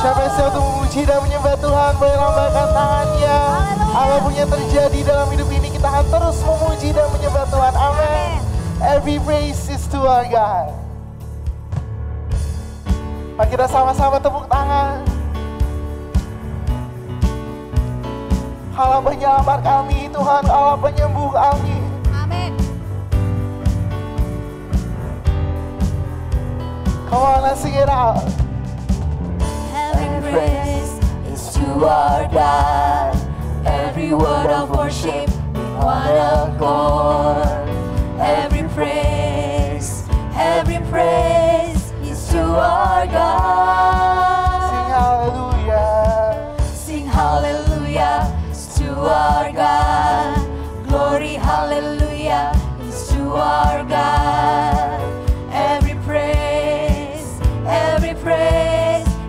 Siapa yang siap untuk memuji dan menyembah Tuhan, boleh lambaikan tangannya. Apapun yang terjadi dalam hidup ini, kita akan terus memuji dan menyembah Tuhan. Amin. Every praise is to our God. Mari kita sama-sama tepuk tangan. Allah penyelamat kami, Tuhan, Allah penyembuh kami. Amin. Come on, let's sing it out. Every praise is to our God. Every word of worship in one accord. Every praise is to our God. Sing hallelujah. Sing hallelujah to our God. Glory hallelujah is to our God. Every praise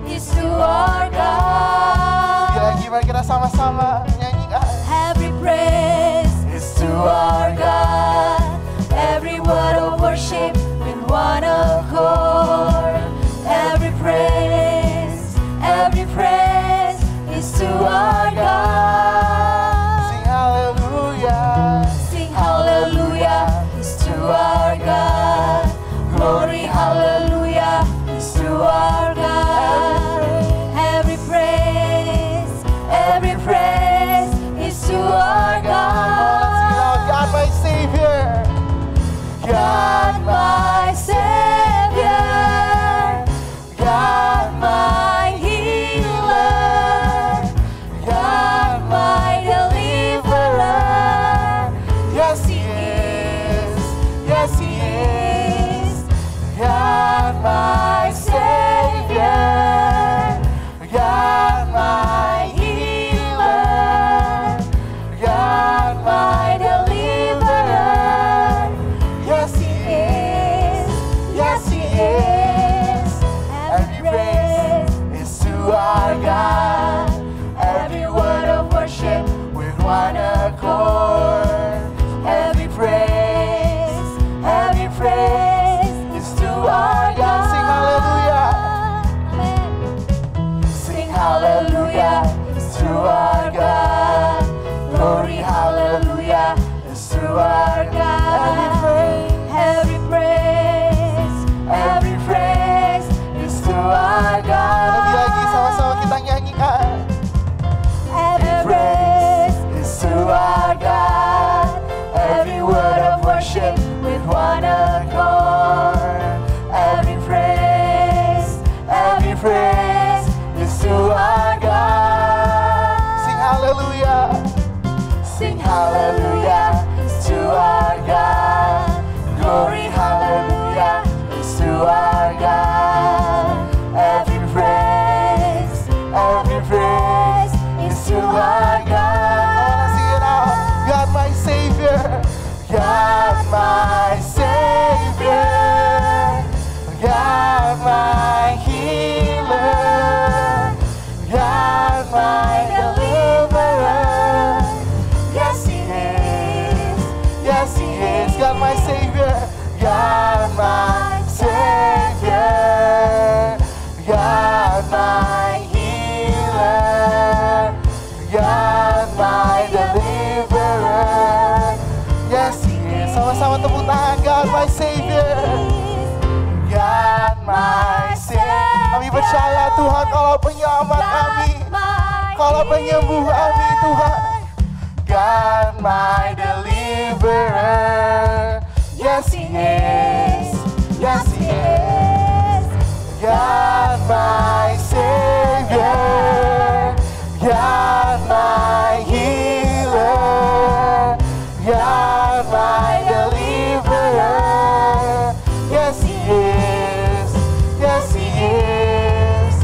is to our God. Lagi mari kita sama-sama nyanyikan. Every praise is to our God. Every word of worship in one accord. Every praise is to our God. Sing hallelujah. Sing hallelujah is to our God. Glory hallelujah is to our God. Every praise is to our God. God my Savior. God my Savior. God my healer. God my deliverer. Yes, He is. Yes, He is. God my Savior. God my healer. God my deliverer. Yes, He is. Yes, He is. Every praise is to our God. Every word of worship With one accord. Every praise is to our God. Sing hallelujah. Amen. Sing hallelujah is to our God. Glory hallelujah is to our God. Every praise is to our God. Lebih lagi sama-sama kita nyanyikan. Every praise is to our God. Every word of worship with one accord. Every praise is to our God. Sing hallelujah. Sing hallelujah to our God. Glory hallelujah is to our God. Every praise is to our God. Sing it out. God my Savior. God my Savior. God my healer. God my deliverer. Yes, He is. Yes, He is. God my Savior. God my Savior. God my healer. God my deliverer. Yes, He is. Sama-sama tepuk tangan. God my Savior. God my Savior. Kami percaya Tuhan kalau penyelamat kami. Kalau penyembuh kami Tuhan. God my deliverer. Yes, He is. Yes, He is. God my Savior. God my healer. God my deliverer. Yes, He is. Yes, He is.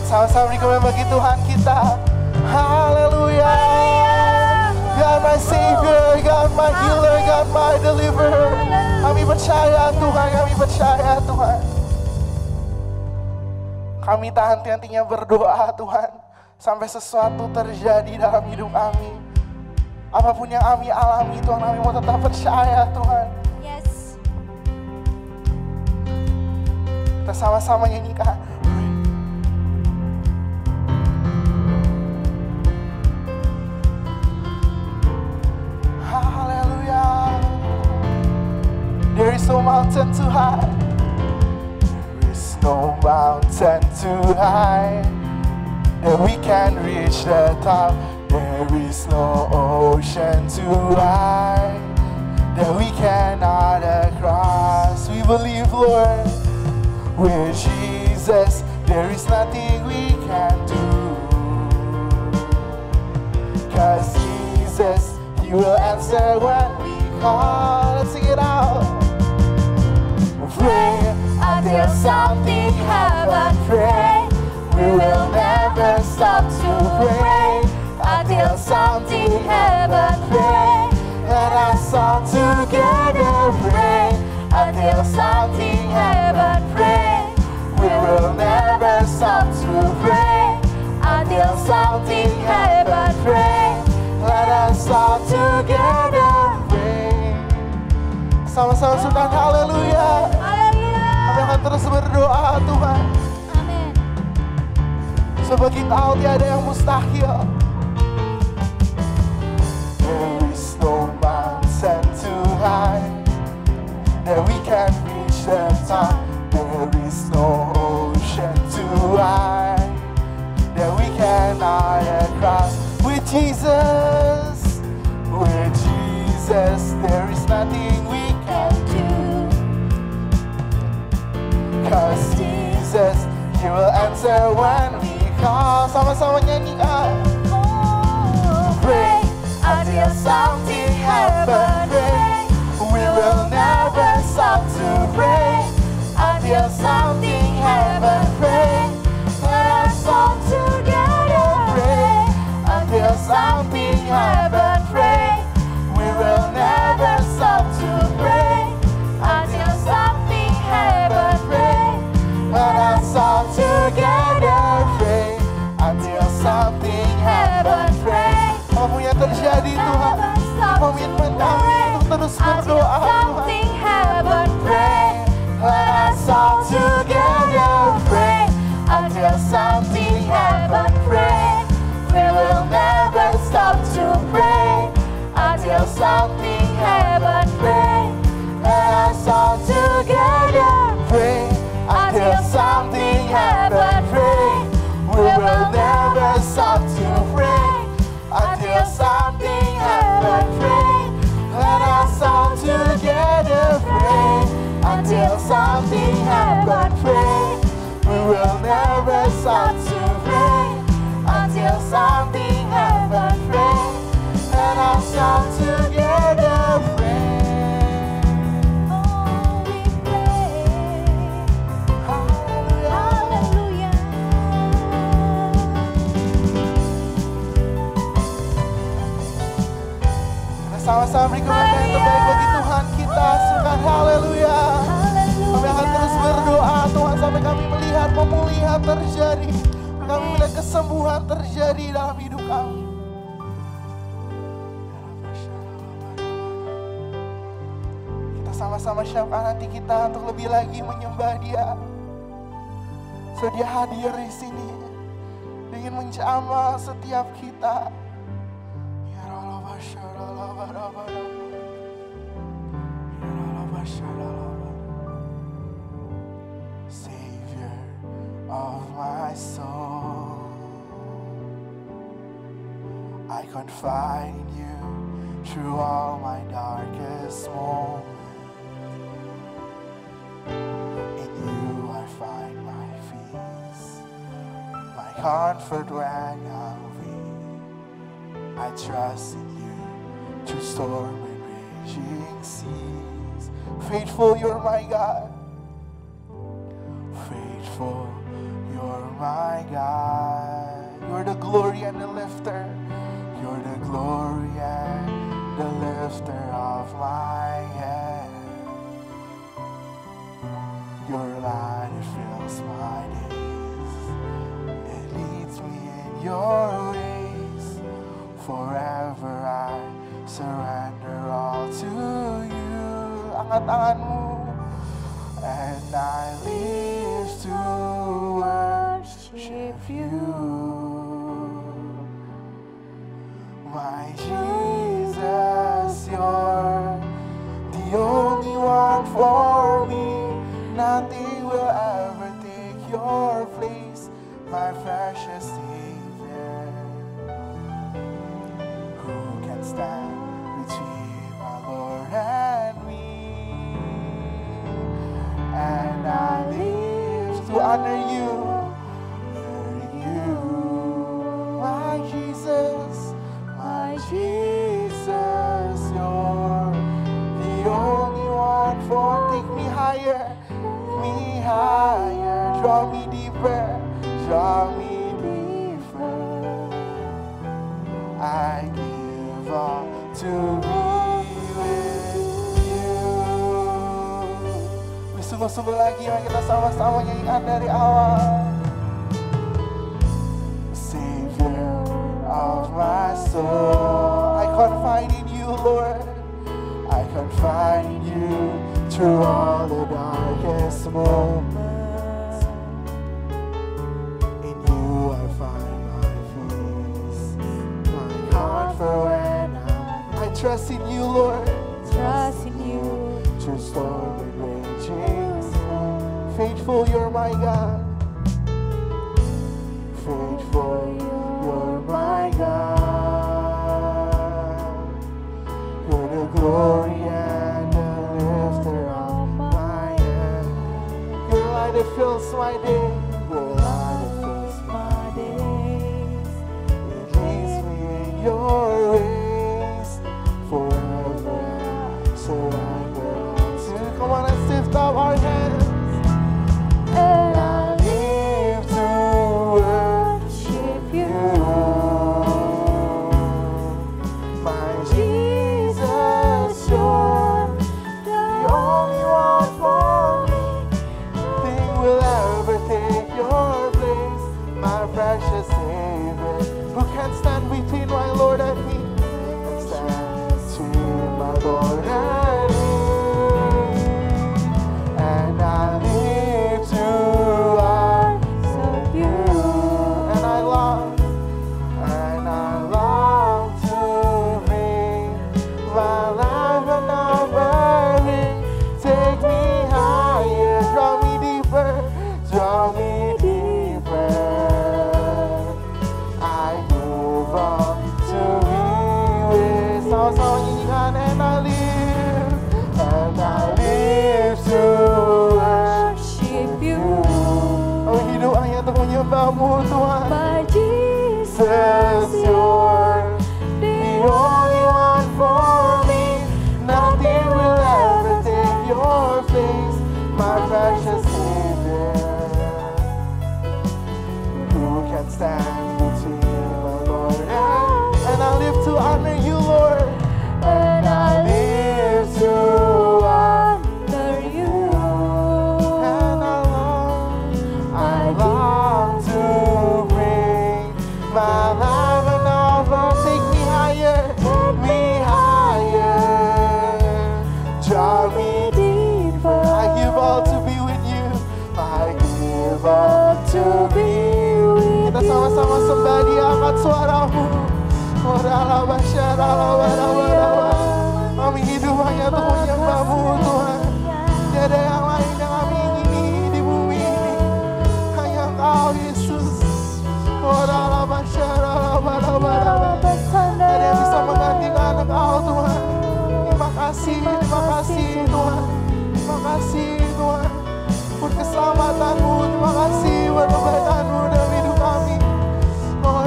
Sama-sama kami bagi Tuhan kita. Hallelujah. God my Savior, God my healer, God my deliverer. Kami percaya Tuhan, kami percaya Tuhan. Kami tak henti-hentinya berdoa Tuhan, sampai sesuatu terjadi dalam hidup kami. Apapun yang kami alami Tuhan, kami mau tetap percaya Tuhan. Yes. Kita sama-sama nyanyikan. Hallelujah. There is no mountain too high. There is no mountain too high that we can reach the top. There is no ocean too high that we cannot cross. We believe, Lord, with Jesus there is nothing we can do. 'Cause Jesus, He will answer when we call. Let's sing it out. Pray until something happens. Pray, we will never stop to pray until something happens. Pray, let us all together pray until something happens. Pray, we will never stop to pray until something happens. Pray, let us all together pray. Sama-sama sukan haleluya. Kami akan terus berdoa Tuhan. Amin. Sebab kita tahu tiada yang mustahil. There is no mountain too high that we can reach the top. There is no ocean too high that we cannot cross. With Jesus, there is nothing we can do. 'Cause Jesus, He will answer when we call. Sama-sama nyanyikan. Pray until something happens. Pray, we will never stop to pray until something happens. Pray, let us all together pray until something happens. Pray, we will never stop to pray until something happens. Pray, let us all together pray until something happens. Pray, apapun yang terjadi Tuhan, komitmen kami untuk terus berdoa Tuhan. Pray, let us all together pray until something happens. Pray, we will never stop to pray until something happens. Pray, let us all together pray until something happens. Pray, we will never stop to pray until something happens. Pray, let us all together pray until something happens. Pray, we will never stop to pray until something happens. Pray, let us all together pray. Oh, we pray. Hallelujah. Kita sama-sama beri keberkatan yang terbaik bagi Tuhan kita. Sukan haleluya. Kami akan terus berdoa Tuhan sampai kami melihat pemulihan terjadi. Kami melihat kesembuhan terjadi dalam hidup kami. Kita sama-sama siapkan hati kita untuk lebih lagi menyembah Dia. So Dia hadir di sini, ingin menjamah setiap kita. Savior of my soul, I confide in You through all my darkest moments. In You I find my peace, my comfort when I'm weak. I trust in You through storm and raging seas. Faithful, You're my God. Faithful, You're my God. You're the glory and the lifter. You're the glory and the lifter of my head. Your light, it fills my days. It leads me in Your ways. Forever I surrender all to You. Angkat tanganmu. And I live of you. My Jesus, you're the only one for me. Nothing will ever take your place, my precious Savior. Who can stand between my Lord and me? And I live to honor you, my Jesus, my Jesus, you're the only one for. Take me higher, draw me deeper, draw me deeper. I give all to be with you. Sungguh-sungguh lagi yang kita sama-sama nyanyikan dari awal. Savior of my soul, I confide in you, Lord. I confide in you through all the darkest moments. In you I find my peace, my comfort when I trust in you, Lord. Trust in you. Through storm and raging, faithful you're my God. Faithful you're my God. You're the glory and the lifter of my head. You're the light that fills my day. You're the light that fills my days. It leads me in your ways forever. So I will sing. Come on, let's lift up our hands. And I live to worship you, my Jesus, you're the only one for me. Nothing will ever take your place, my precious Savior. Who can stand between my Lord and me? Who can stand between my Lord and me? And I live to worship you. and I long to bring my life an offering. Take me higher, draw me deeper, draw me deeper. I move on to be with. Sama-sama nyanyikan, and I live to Worship you. Oh, hidup hanya untuk menyembahmu, Tuhan. My Jesus, Jesus, you're the only one for me. Nothing will ever take your place, my precious Savior. Who can stand between my Lord and I live to honor you, Lord. and I live to honor you. And I long to bring my life and offer. Take me higher, draw me deeper. I give all to be with you. I give all to be with you. Kita sama-sama sembah, dia angkat suaramu. Kami hidup hanya untuk menyembahmu, Tuhan. Tiada yang lain yang kami ingini di bumi ini. Hanya Engkau, Yesus. Tiada yang bisa menggantikan Engkau, Tuhan. Terima kasih Tuhan. Terima kasih Tuhan. Buat keselamatanmu, terima kasih buat kebaikanmu dalam hidup kami. Oh,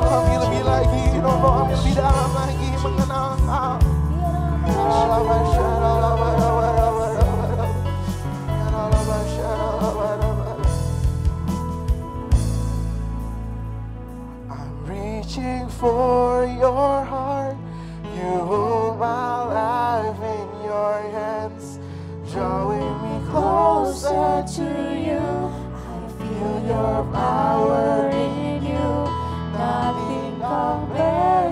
kami lebih lagi, kami lebih dalam lagi mengenal Engkau. I'm reaching for your heart. You hold my life in your hands, drawing me closer to you. I feel your power in you. Nothing compares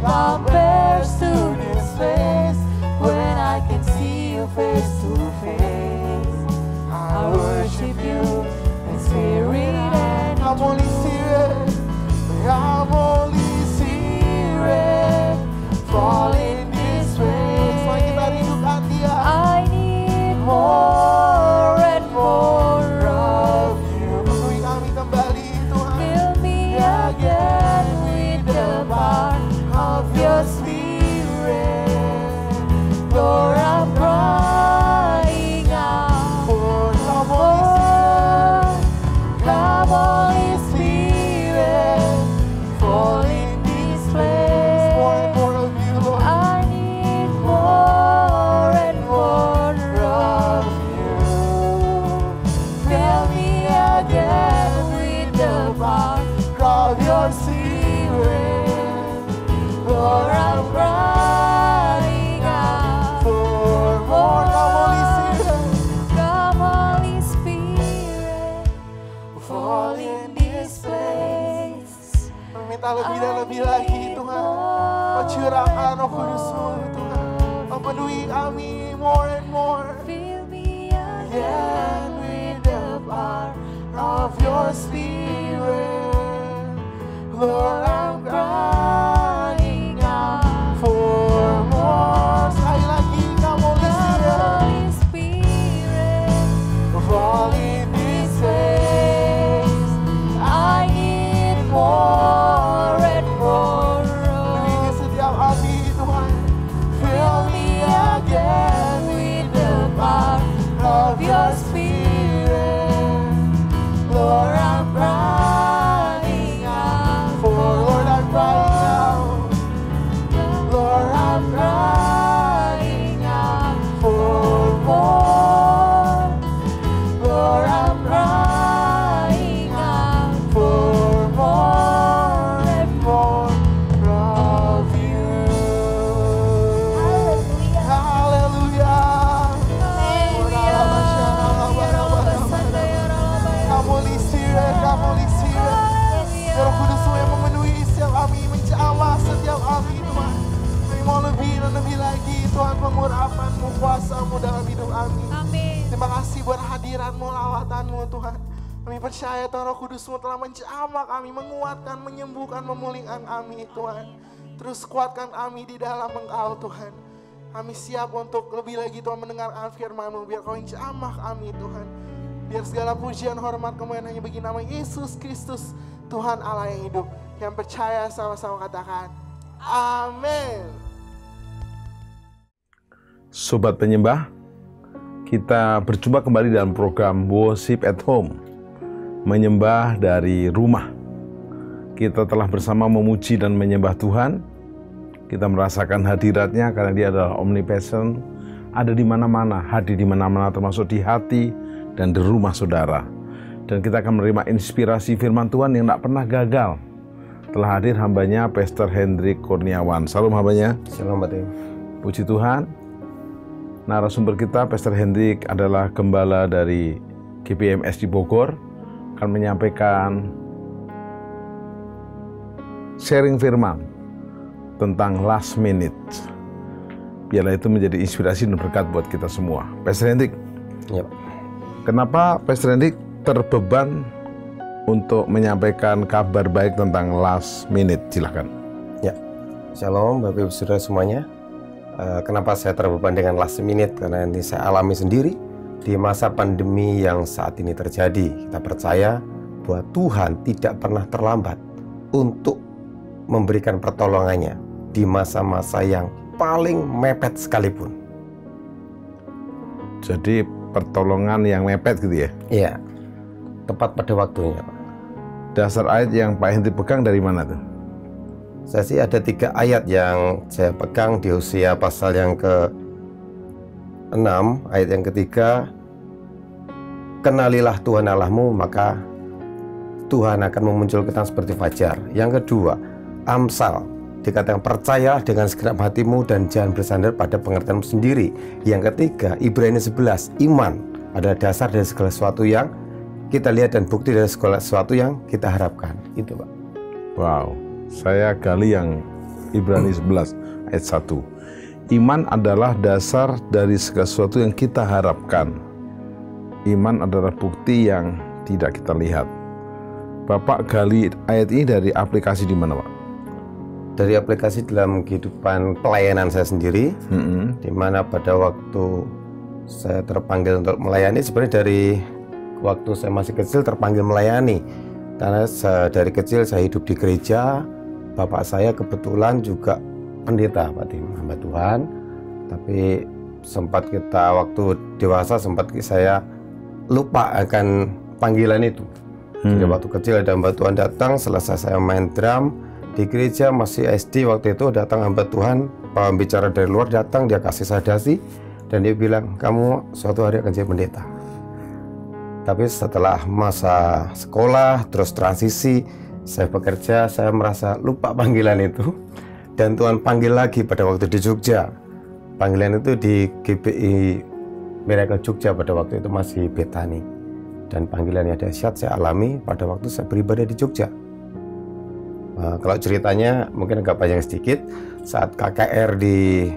compares to this place when I can see you face to face. I worship you in spirit and I'm Holy Spirit. I'm Holy Spirit. Fall in this place. Selain kita rindukan Dia, I need more and more of you. Penuhi kami kembali Tuhan. Fill me again with the power Of your Spirit, Lord, I'm crying out for come Holy Spirit, fall in this place. More and more of you, Lord. I need more and more of you. Fill me again with the power of your Spirit, Lord, I'm crying out for more. Come, Holy Spirit, Come Holy Spirit, fall in this place. meminta lebih dan lebih lagi Tuhan. Mencurahkan Roh Kudus-Mu Tuhan, memenuhi kami more and more. Fill me again Again with the power of your Spirit, Lord, I'm crying out for more. Sekali lagi, Come Holy Spirit, Holy Spirit, fall in this place. I need more and more. Penuhi setiap hati Tuhan. Fill me again with the power of your Spirit, Lord, I'm crying out for. Lord, I'm crying out. Lord, I'm crying out for more. Lord, I'm crying out for more and more of you. Hallelujah. Come Holy Spirit, come Holy Spirit. Roh Kudus-Mu yang memenuhi setiap kami, menjamah setiap kami Tuhan. Kami mau lebih dan lebih lagi Tuhan, pengurapan-Mu, kuasa-Mu dalam hidup kami. Amin. Terima kasih buat hadirat-Mu, lawatan-Mu Tuhan. Kami percaya Tuhan, Roh Kudus-Mu telah menjamah kami, menguatkan, menyembuhkan, memulihkan kami Tuhan. Terus kuatkan kami di dalam Engkau Tuhan. Kami siap untuk lebih lagi Tuhan mendengarkan firman-Mu, biar Kau jamah kami Tuhan. Biar segala pujian, hormat, kemuliaan hanya bagi nama Yesus Kristus, Tuhan Allah yang hidup. Yang percaya sama-sama katakan, amin. Sobat penyembah, kita berjumpa kembali dalam program Worship at Home, menyembah dari rumah. Kita telah bersama memuji dan menyembah Tuhan. Kita merasakan hadiratnya karena Dia adalah omnipresent, ada di mana-mana, hadir di mana-mana, termasuk di hati dan di rumah saudara. Dan kita akan menerima inspirasi firman Tuhan yang tidak pernah gagal. Telah hadir hambanya Pastor Hendrik Kurniawan. Salam hambanya. Shalom Bapak. Puji Tuhan. Narasumber kita Pastor Hendrik adalah gembala dari GPMS di Bogor, akan menyampaikan sharing firman tentang last minute. Biarlah itu menjadi inspirasi dan berkat buat kita semua. Pastor Hendrik, Ya. kenapa Pastor Hendrik terbeban untuk menyampaikan kabar baik tentang last minute? Silakan. Ya. Shalom Bapak Ibu Saudara semuanya. Kenapa saya terbeban dengan last minute? Karena ini saya alami sendiri di masa pandemi yang saat ini terjadi. Kita percaya bahwa Tuhan tidak pernah terlambat untuk memberikan pertolongannya di masa-masa yang paling mepet sekalipun. Jadi pertolongan yang mepet gitu ya? Iya, tepat pada waktunya, Pak. Dasar ayat yang Pak Hendrik pegang dari mana tuh? Saya sih ada 3 ayat yang saya pegang di Hosea pasal yang ke-6, ayat yang ketiga, kenalilah Tuhan Allahmu, maka Tuhan akan memunculkan seperti fajar. Yang kedua, Amsal, dikatakan percaya dengan segenap hatimu dan jangan bersandar pada pengertianmu sendiri. Yang ketiga, Ibrani 11, iman adalah dasar dari segala sesuatu yang kita lihat dan bukti dari segala sesuatu yang kita harapkan. Itu, Pak. Wow, saya gali yang Ibrani 11 ayat 1. Iman adalah dasar dari segala sesuatu yang kita harapkan. Iman adalah bukti yang tidak kita lihat. Bapak gali ayat ini dari aplikasi di mana, Pak? Dari aplikasi dalam kehidupan pelayanan saya sendiri, di mana pada waktu saya terpanggil untuk melayani, sebenarnya dari waktu saya masih kecil terpanggil melayani. Karena dari kecil saya hidup di gereja, bapak saya kebetulan juga pendeta, Pak Tim, hamba Tuhan. Tapi sempat kita waktu dewasa sempat saya lupa akan panggilan itu. Jadi waktu kecil ada hamba Tuhan datang, selesai saya main drum di gereja, masih SD waktu itu, datang hamba Tuhan, pembicara dari luar datang, dia kasih saya dasi dan dia bilang, kamu suatu hari akan jadi pendeta. Tapi setelah masa sekolah terus transisi, saya bekerja, saya merasa lupa panggilan itu, dan Tuhan panggil lagi pada waktu di Jogja. Panggilan itu di GBI Miracle Jogja, pada waktu itu masih Betani. Dan panggilannya dahsyat saya alami pada waktu saya beribadah di Jogja. Kalau ceritanya mungkin agak panjang sedikit. Saat KKR di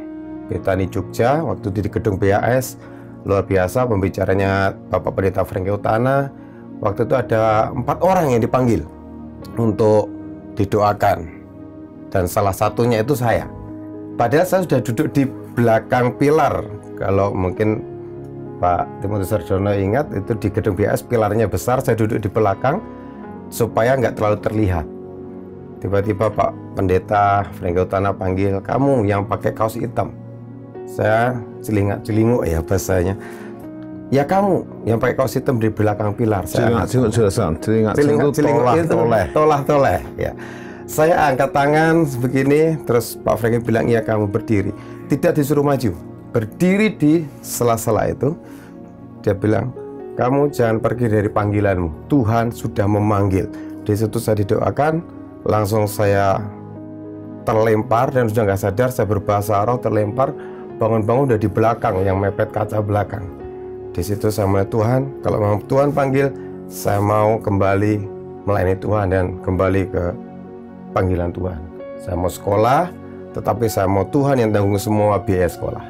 Betani Jogja, waktu di gedung BAS, luar biasa pembicaranya Bapak Pendeta Franky Utana. Waktu itu ada 4 orang yang dipanggil untuk didoakan, dan salah satunya itu saya. Padahal saya sudah duduk di belakang pilar. Kalau mungkin Pak Timotius Sarjono ingat, itu di gedung BAS pilarnya besar, saya duduk di belakang supaya nggak terlalu terlihat. Tiba-tiba Pak Pendeta Franky Utana panggil, kamu yang pakai kaos hitam. Saya celingak-celinguk ya bahasanya. Ya kamu yang pakai kaos hitam di belakang pilar. Toleh. Ya. Saya angkat tangan begini, terus Pak Franky bilang, iya kamu berdiri. Tidak disuruh maju, berdiri di sela-sela itu. Dia bilang, kamu jangan pergi dari panggilanmu, Tuhan sudah memanggil. Di situ saya didoakan, langsung saya terlempar dan sudah nggak sadar, saya berbahasa roh terlempar, bangun-bangun udah di belakang yang mepet kaca belakang. Di situ saya mulai, Tuhan, kalau memang Tuhan panggil, saya mau kembali melayani Tuhan dan kembali ke panggilan Tuhan. Saya mau sekolah, tetapi saya mau Tuhan yang tanggung semua biaya sekolah.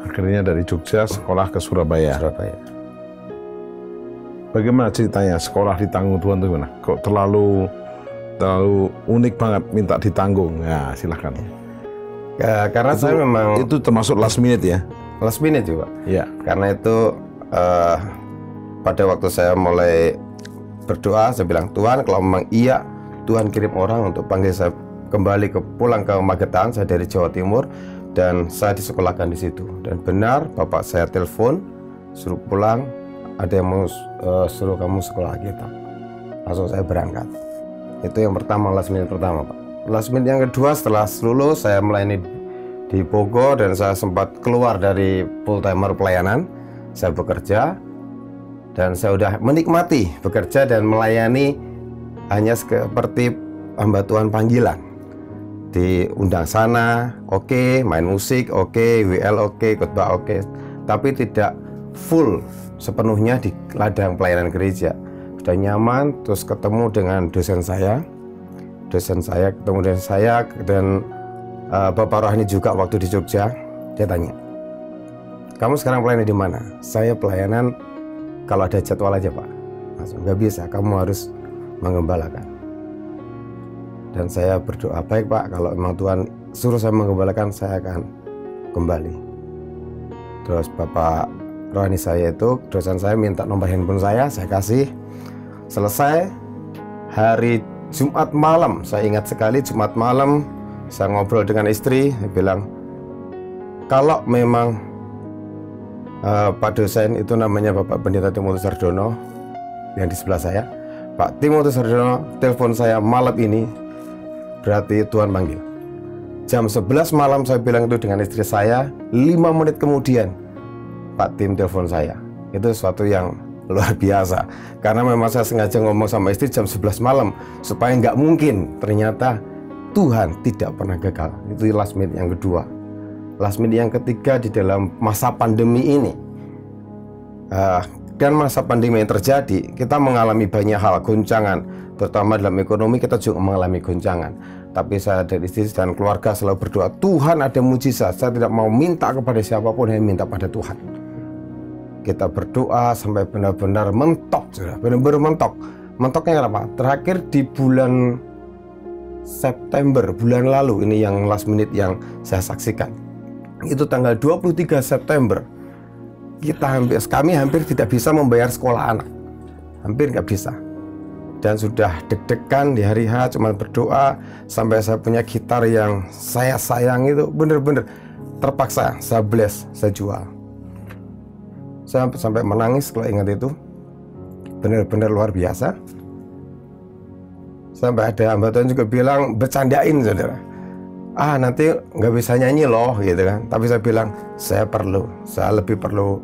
Akhirnya dari Jogja sekolah ke Surabaya. Bagaimana ceritanya sekolah ditanggung Tuhan itu gimana? Kok terlalu unik banget minta ditanggung? Ya silahkan. Ya, karena itu, saya memang itu termasuk last minute ya? Last minute juga. Ya. Karena itu pada waktu saya mulai berdoa, saya bilang, Tuhan kalau memang iya, Tuhan kirim orang untuk panggil saya kembali pulang ke Magetan, saya dari Jawa Timur, dan saya disekolahkan di situ. Dan benar, bapak saya telepon, suruh pulang, ada yang mau suruh kamu sekolah kita. Langsung saya berangkat. Itu yang pertama, last minute pertama, Pak. Last minute yang kedua, setelah lulus, saya melayani di Bogor, dan saya sempat keluar dari full timer pelayanan. Saya bekerja, dan saya sudah menikmati bekerja dan melayani hanya seperti hamba Tuhan panggilan. Diundang sana, oke, main musik, oke, WL oke, khotbah oke, tapi tidak full sepenuhnya di ladang pelayanan gereja. Sudah nyaman, terus ketemu dengan dosen saya ketemu dengan saya, dan Bapak Rohani juga waktu di Jogja. Dia tanya, kamu sekarang pelayanan di mana? Saya pelayanan kalau ada jadwal aja, Pak. Langsung, nggak bisa, kamu harus mengembalakan. Dan saya berdoa, baik Pak, kalau memang Tuhan suruh saya mengembalakan, saya akan kembali. Terus Bapak Rohani saya itu, dosen saya minta nomor handphone saya kasih. Selesai, hari Jumat malam, saya ingat sekali Jumat malam, saya ngobrol dengan istri, saya bilang, kalau memang Pak dosen itu namanya Bapak Pendeta Timotius Sarjono, yang di sebelah saya, Pak Timotius Sarjono telepon saya malam ini, berarti Tuhan panggil. Jam 11 malam saya bilang itu dengan istri saya, 5 menit kemudian Pak Tim telepon saya. Itu sesuatu yang luar biasa, karena memang saya sengaja ngomong sama istri jam 11 malam supaya nggak mungkin, ternyata Tuhan tidak pernah gagal. Itu last minute yang kedua. Last minute yang ketiga, di dalam masa pandemi ini, dan masa pandemi yang terjadi, kita mengalami banyak hal, goncangan, terutama dalam ekonomi kita juga mengalami goncangan. Tapi saya dan istri dan keluarga selalu berdoa, Tuhan ada mujizat, saya tidak mau minta kepada siapapun, hanya minta pada Tuhan. Kita berdoa sampai benar-benar mentok, benar-benar mentok. Mentoknya apa? Terakhir di bulan September, bulan lalu, ini yang last minute yang saya saksikan. Itu tanggal 23 September. Kami hampir tidak bisa membayar sekolah anak. Hampir nggak bisa. Dan sudah deg-degan di hari H, cuma berdoa. Sampai saya punya gitar yang saya sayang itu, bener-bener terpaksa saya bless, saya jual. Saya sampai menangis kalau ingat itu. Bener-bener luar biasa. Sampai ada hamba Tuhan juga bilang, bercandain saudara. Nanti nggak bisa nyanyi loh gitu kan. Tapi saya bilang, saya lebih perlu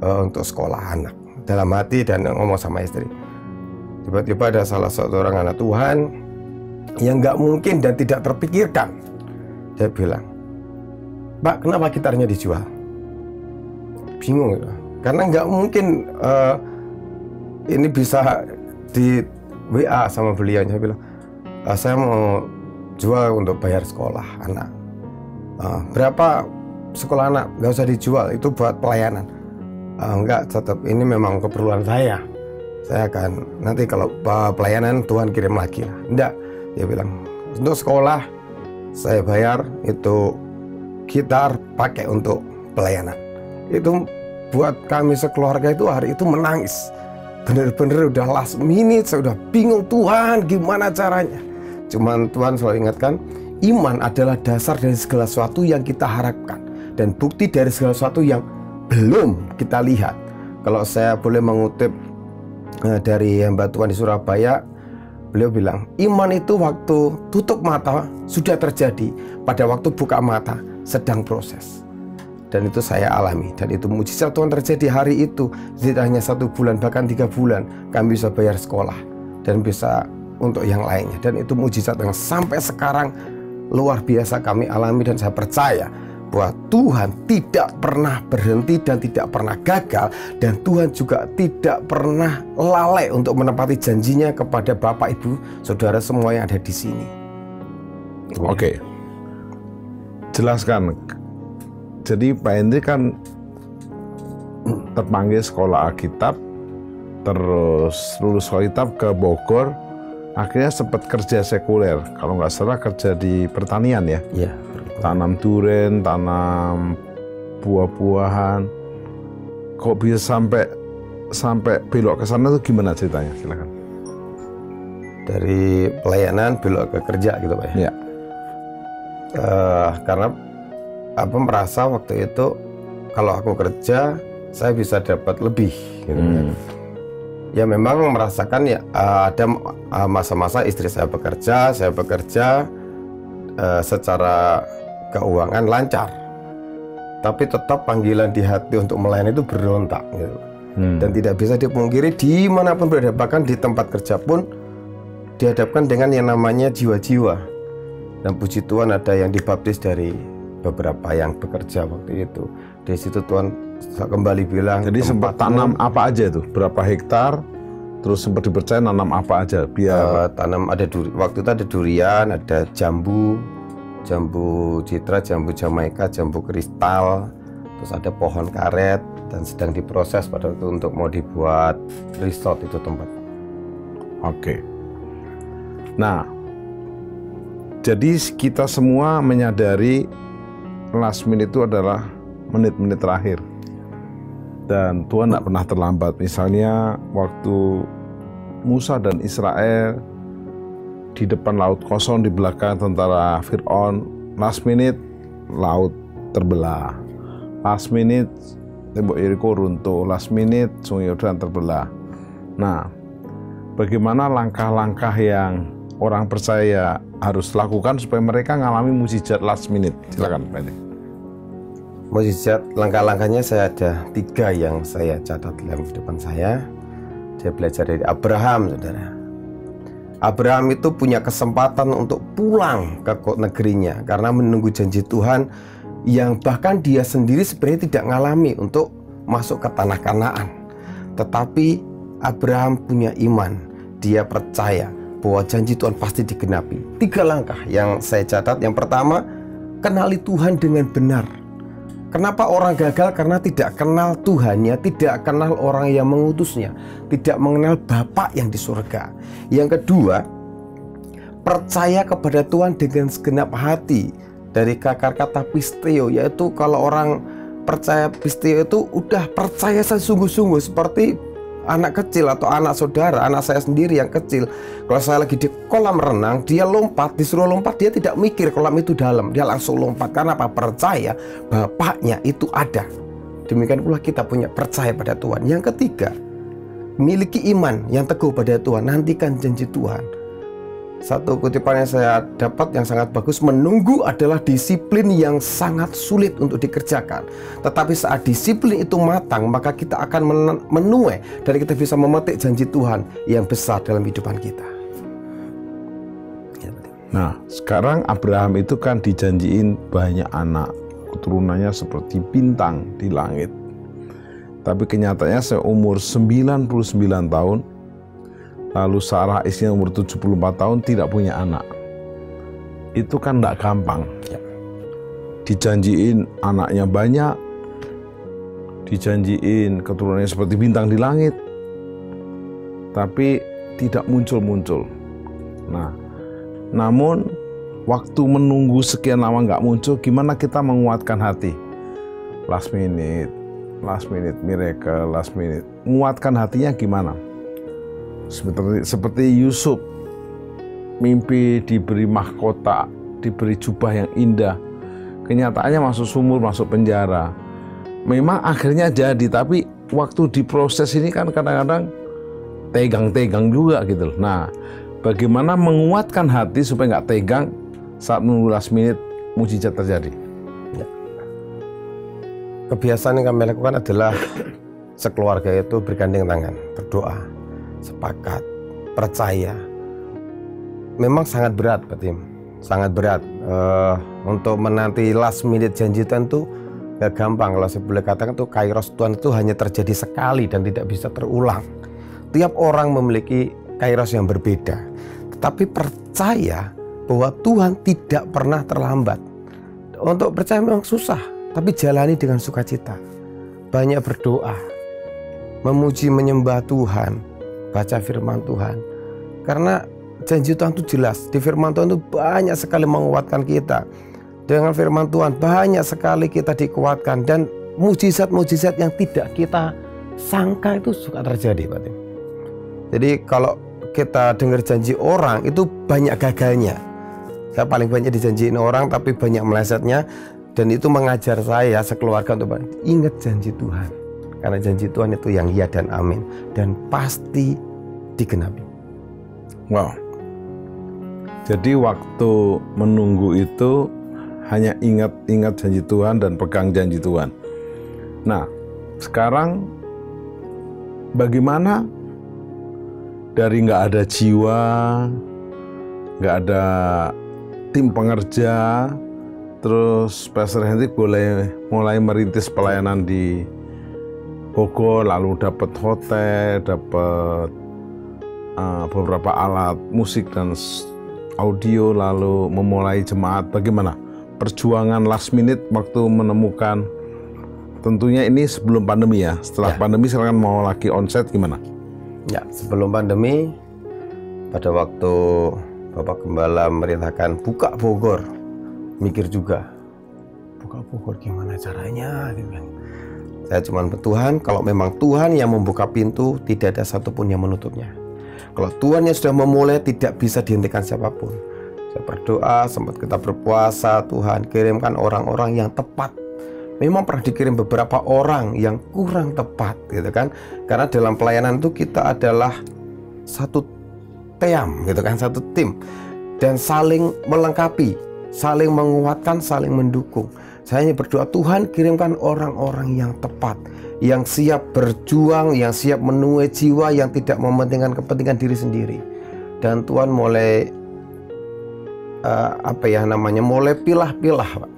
untuk sekolah anak. Dalam hati dan ngomong sama istri. Tiba-tiba ada salah satu orang anak Tuhan yang nggak mungkin dan tidak terpikirkan. Dia bilang, Pak, kenapa gitarnya dijual? Bingung gitu. Karena nggak mungkin ini bisa di WA sama beliau. Saya bilang, saya mau jual untuk bayar sekolah anak. Berapa sekolah anak? Nggak usah dijual, itu buat pelayanan. Enggak, tetap ini memang keperluan saya. Saya akan nanti kalau pelayanan Tuhan kirim lagi. Enggak, dia bilang untuk sekolah saya bayar, itu gitar pakai untuk pelayanan. Itu buat kami sekeluarga itu hari itu menangis. Bener-bener udah last minute, saya udah bingung, Tuhan gimana caranya. Cuman Tuhan selalu ingatkan, iman adalah dasar dari segala sesuatu yang kita harapkan dan bukti dari segala sesuatu yang belum kita lihat. Kalau saya boleh mengutip dari hamba Tuhan di Surabaya, beliau bilang, iman itu waktu tutup mata sudah terjadi, pada waktu buka mata sedang proses. Dan itu saya alami, dan itu mujizat Tuhan terjadi hari itu. Tidak hanya 1 bulan, bahkan 3 bulan kami bisa bayar sekolah dan bisa untuk yang lainnya. Dan itu mujizat yang sampai sekarang luar biasa kami alami. Dan saya percaya bahwa Tuhan tidak pernah berhenti dan tidak pernah gagal, dan Tuhan juga tidak pernah lalai untuk menepati janjinya kepada Bapak, Ibu, Saudara semua yang ada di sini. Oke. Jelaskan. Jadi Pak Hendri kan terpanggil sekolah Alkitab, terus lulus sekolah Alkitab ke Bogor, akhirnya sempat kerja sekuler. Kalau nggak salah kerja di pertanian ya? Iya. Tanam duren, tanam buah-buahan. Kok bisa sampai belok ke sana tuh gimana ceritanya? Silakan. Dari pelayanan belok ke kerja gitu Pak ya? Ya. Karena merasa waktu itu kalau aku kerja saya bisa dapat lebih gitu. Ya memang merasakan ya ada masa-masa istri saya bekerja secara keuangan lancar, tapi tetap panggilan di hati untuk melayani itu berontak gitu. Dan tidak bisa dipungkiri dimanapun berada, bahkan di tempat kerja pun dihadapkan dengan yang namanya jiwa-jiwa. Dan puji Tuhan ada yang dibaptis dari beberapa yang bekerja waktu itu. Di situ Tuhan kembali bilang. Jadi sempat tanam apa aja tuh? Berapa hektar? Terus sempat dipercaya nanam apa aja? Biar tanam waktu itu ada durian, ada jambu citra, jambu Jamaika, jambu kristal, terus ada pohon karet, dan sedang diproses pada waktu untuk mau dibuat resort itu tempat. Oke. Nah, jadi kita semua menyadari last minute itu adalah menit-menit terakhir. Dan Tuhan tidak pernah terlambat. Misalnya waktu Musa dan Israel di depan laut kosong, di belakang tentara Fir'aun, last minute laut terbelah. Last minute tembok Yeriko runtuh. Last minute Sungai Yordan terbelah. Nah, bagaimana langkah-langkah yang orang percaya harus lakukan supaya mereka mengalami mujizat last minute? Silakan Pak Hendri. Mujizat, langkah-langkahnya saya ada 3 yang saya catat dalam kehidupan saya. Saya belajar dari Abraham, saudara. Abraham itu punya kesempatan untuk pulang ke negerinya karena menunggu janji Tuhan yang bahkan dia sendiri sebenarnya tidak ngalami untuk masuk ke tanah Kanaan. Tetapi Abraham punya iman. Dia percaya bahwa janji Tuhan pasti digenapi. 3 langkah yang saya catat. Yang pertama, kenali Tuhan dengan benar. Kenapa orang gagal? Karena tidak kenal Tuhannya, tidak kenal orang yang mengutusnya, tidak mengenal Bapa yang di surga. Yang kedua, percaya kepada Tuhan dengan segenap hati. Dari akar kata pisteo, yaitu kalau orang percaya pisteo itu udah percaya sungguh-sungguh, seperti anak kecil atau anak saudara, anak saya sendiri yang kecil. Kalau saya lagi di kolam renang, dia lompat, disuruh lompat, dia tidak mikir kolam itu dalam, dia langsung lompat. Karena apa? Percaya Bapaknya itu ada. Demikian pula kita punya percaya pada Tuhan. Yang ketiga, miliki iman yang teguh pada Tuhan, nantikan janji Tuhan. Satu kutipan yang saya dapat yang sangat bagus, menunggu adalah disiplin yang sangat sulit untuk dikerjakan. Tetapi saat disiplin itu matang, maka kita akan menuai dan kita bisa memetik janji Tuhan yang besar dalam kehidupan kita. Nah, sekarang Abraham itu kan dijanjiin banyak anak, keturunannya seperti bintang di langit. Tapi kenyataannya seumur 99 tahun, lalu Sarah istrinya umur 74 tahun tidak punya anak. Itu kan tidak gampang. Dijanjiin anaknya banyak, dijanjiin keturunannya seperti bintang di langit, tapi tidak muncul-muncul. Nah, namun waktu menunggu sekian lama nggak muncul, gimana kita menguatkan hati? Last minute miracle, last minute. Menguatkan hatinya gimana? Seperti Yusuf, mimpi diberi mahkota, diberi jubah yang indah. Kenyataannya masuk sumur, masuk penjara. Memang akhirnya jadi, tapi waktu diproses ini kan kadang-kadang tegang-tegang juga gitu loh. Nah, bagaimana menguatkan hati supaya nggak tegang saat menunggu last minute mujizat terjadi? Ya. Kebiasaan yang kami lakukan adalah sekeluarga itu bergandeng tangan, berdoa, sepakat, percaya. Memang sangat berat, Pak Tim. Sangat berat untuk menanti last minute janji Tuhan itu gak gampang. Kalau saya boleh katakan tuh, kairos Tuhan itu hanya terjadi sekali dan tidak bisa terulang. Tiap orang memiliki kairos yang berbeda. Tetapi percaya bahwa Tuhan tidak pernah terlambat. Untuk percaya memang susah, tapi jalani dengan sukacita. Banyak berdoa, memuji menyembah Tuhan, baca firman Tuhan. Karena janji Tuhan itu jelas. Di firman Tuhan itu banyak sekali menguatkan kita. Dengan firman Tuhan banyak sekali kita dikuatkan. Dan mujizat-mujizat yang tidak kita sangka itu suka terjadi, Pak Tim. Jadi kalau kita dengar janji orang itu banyak gagalnya. Saya paling banyak dijanjiin orang tapi banyak melesetnya. Dan itu mengajar saya sekeluarga untuk ingat janji Tuhan. Karena janji Tuhan itu yang ya dan amin. Dan pasti digenapi. Wow. Jadi waktu menunggu itu hanya ingat janji Tuhan dan pegang janji Tuhan. Nah, sekarang bagaimana dari nggak ada jiwa, nggak ada tim pengerja, terus Pastor Hendrik mulai merintis pelayanan di Bogor, lalu dapat hotel, dapat beberapa alat musik dan audio, lalu memulai jemaat. Bagaimana perjuangan last minute waktu menemukan, tentunya ini sebelum pandemi ya, setelah pandemi sekarang mau lagi onset gimana? Ya, sebelum pandemi, pada waktu Bapak Gembala merintahkan buka Bogor, mikir juga, buka Bogor gimana caranya? Saya cuma Tuhan, kalau memang Tuhan yang membuka pintu, tidak ada satupun yang menutupnya. Kalau Tuhan yang sudah memulai, tidak bisa dihentikan siapapun. Saya berdoa, sempat kita berpuasa, Tuhan kirimkan orang-orang yang tepat. Memang pernah dikirim beberapa orang yang kurang tepat, gitu kan? Karena dalam pelayanan itu kita adalah satu team, gitu kan, satu tim, dan saling melengkapi, saling menguatkan, saling mendukung. Saya hanya berdoa, Tuhan kirimkan orang-orang yang tepat, yang siap berjuang, yang siap menuai jiwa, yang tidak mementingkan kepentingan diri sendiri. Dan Tuhan mulai mulai pilah-pilah, Pak.